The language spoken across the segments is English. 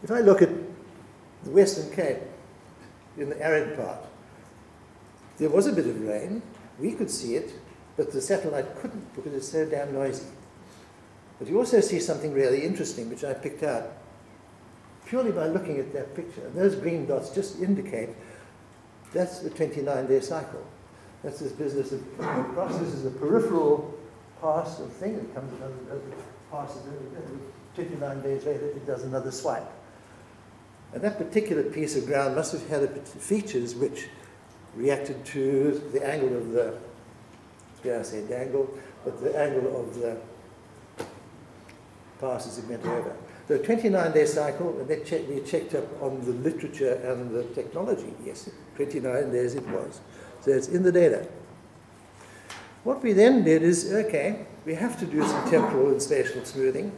If I look at the Western Cape, in the arid part, there was a bit of rain. We could see it, but the satellite couldn't because it's so damn noisy. But you also see something really interesting, which I picked out purely by looking at that picture. And those green dots just indicate that's a 29-day cycle. That's this business of across. This is a peripheral pass of thing. It comes as it passes, 29 days later, it does another swipe. And that particular piece of ground must have had features which reacted to the angle of the, dare I say dangle, but the angle of the passes it went over. So a 29-day cycle, and we checked up on the literature and the technology. Yes, 29 days it was. So it's in the data. What we then did is, okay, we have to do some temporal and spatial smoothing.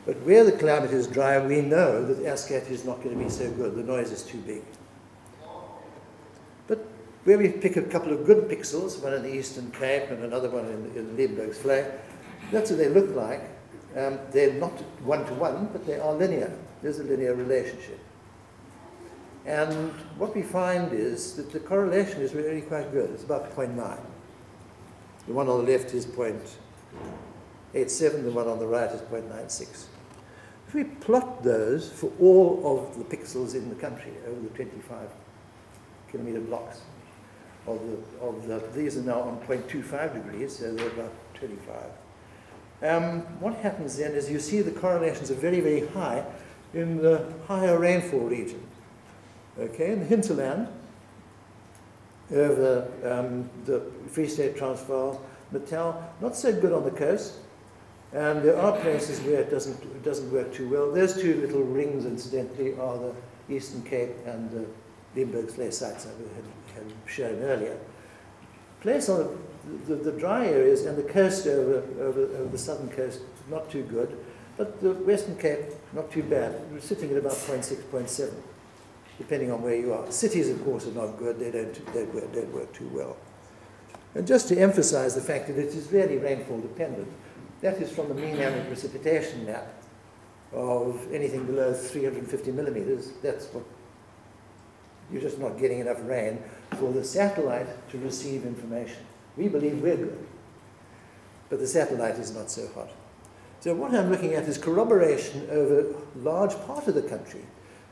But where the climate is dry, we know that ASCAT is not going to be so good. The noise is too big. But where we pick a couple of good pixels, one in the Eastern Cape and another one in Limburg's Vlei, that's what they look like. They're not one-to-one, but they are linear. There's a linear relationship. And what we find is that the correlation is really quite good. It's about 0.9. The one on the left is 0.87, the one on the right is 0.96. If we plot those for all of the pixels in the country over the 25 kilometer blocks these are now on 0.25 degrees, so they're about 25. What happens then is you see the correlations are very, very high in the higher rainfall region. Okay, in the hinterland, over the Free State Transvaal, Natal, not so good on the coast. And there are places where it doesn't work too well. Those two little rings, incidentally, are the Eastern Cape and the Limburg's Vlei sites I had shown earlier. Place on the dry areas and the coast over the southern coast, not too good. But the Western Cape, not too bad. We're sitting at about 0.6, 0.7, depending on where you are. Cities, of course, are not good. They don't work too well. And just to emphasize the fact that it is really rainfall dependent, that is from the mean annual precipitation map of anything below 350 millimeters. That's what, you're just not getting enough rain for the satellite to receive information. We believe we're good, but the satellite is not so hot. So what I'm looking at is corroboration over a large part of the country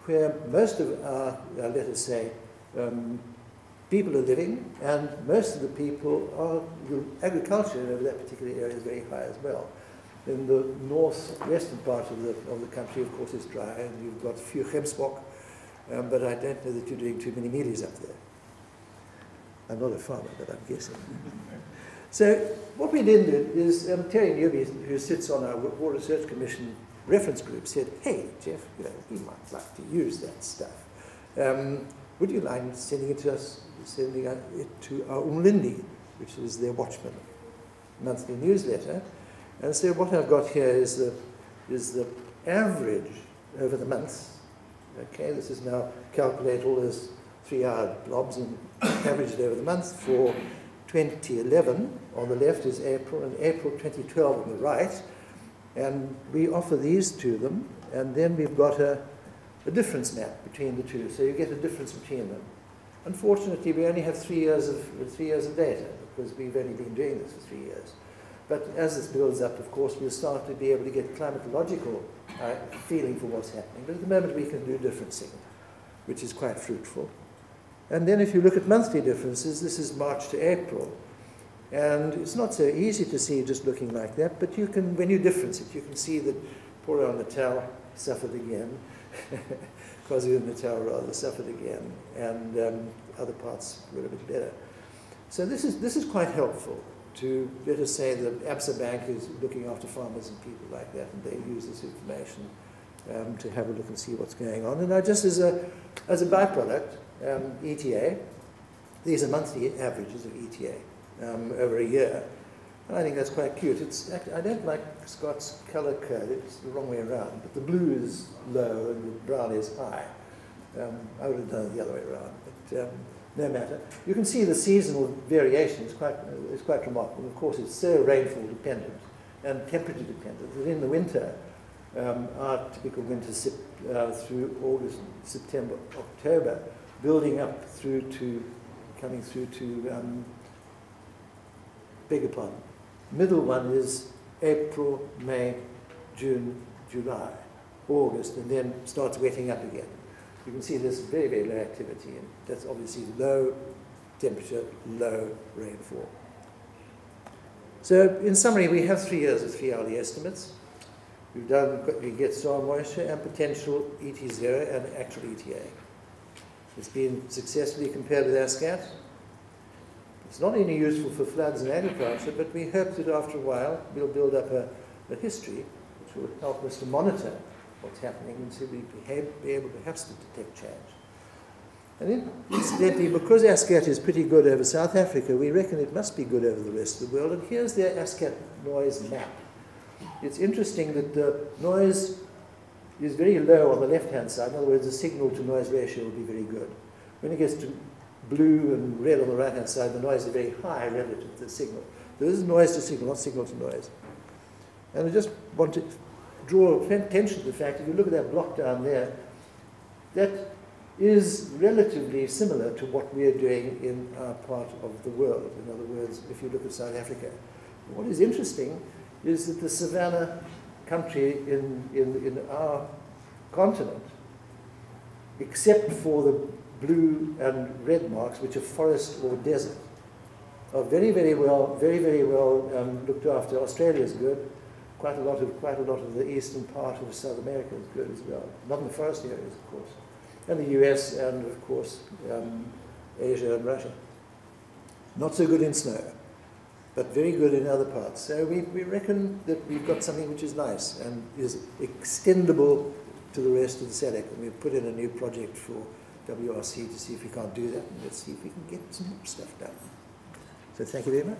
where most of our, let us say, people are living, and most of the people are, the agriculture over that particular area is very high as well. In the northwestern part of the country, of course, is dry, and you've got a few gemsbok, but I don't know that you're doing too many mealies up there. I'm not a farmer, but I'm guessing. So what we then did is, Terry Newby, who sits on our War Research Commission reference group, said, hey, Geoff, we might like to use that stuff. Would you mind sending it to us, sending it to our Umlindi, which is their Watchman monthly newsletter? And so what I've got here is the average over the months. Okay, this is now calculate all those 3-hour blobs and average it over the months for 2011. On the left is April, and April 2012 on the right. And we offer these to them, and then we've got a difference map between the two, so you get a difference between them. Unfortunately, we only have 3 years of data, because we've only been doing this for 3 years. But as this builds up, of course, we'll start to be able to get climatological feeling for what's happening. But at the moment, we can do differencing, which is quite fruitful. And then if you look at monthly differences, this is March to April. And it's not so easy to see just looking like that, but you can, when you difference it, you can see that Port-au-Natal suffered again. KwaZulu-Natal rather suffered again, and other parts were a bit better. So this is quite helpful to, let us say that Absa Bank is looking after farmers and people like that, and they use this information to have a look and see what's going on. And I just, as a byproduct, ETA, these are monthly averages of ETA over a year. And I think that's quite cute. I don't like Scott's color code. It's the wrong way around. But the blue is low and the brown is high. I would have done it the other way around, but no matter. You can see the seasonal variation is quite remarkable. Of course, it's so rainfall dependent and temperature dependent that in the winter, our typical winter through August, September, October, building up through to, coming through to, beg your pardon, middle one is April, May, June, July, August, and then starts wetting up again. You can see there's very, very low activity, and that's obviously low temperature, low rainfall. So in summary, we have 3 years of 3 hourly estimates. We get soil moisture and potential ET0 and actual ETA. It's been successfully compared with ASCAT. It's not only useful for floods and agriculture, but we hope that after a while we'll build up a history which will help us to monitor what's happening and so we'll be able perhaps to detect change. And then, incidentally, because ASCAT is pretty good over South Africa, we reckon it must be good over the rest of the world. And here's their ASCAT noise map. It's interesting that the noise is very low on the left-hand side. In other words, the signal-to-noise ratio will be very good. When it gets to blue and red on the right-hand side, the noise is very high relative to the signal. There is noise to signal, not signal to noise. And I just want to draw attention to the fact, if you look at that block down there, that is relatively similar to what we are doing in our part of the world. In other words, if you look at South Africa. What is interesting is that the savanna country in our continent, except for the blue and red marks, which are forest or desert, are very, very well looked after. Australia is good. Quite a lot of the eastern part of South America is good as well. Not in the forest areas, of course. And the US and, of course, Asia and Russia. Not so good in snow, but very good in other parts. So we reckon that we've got something which is nice and is extendable to the rest of the SADC. And we've put in a new project for WRC to see if we can't do that. And let's see if we can get some more stuff done. So thank you very much.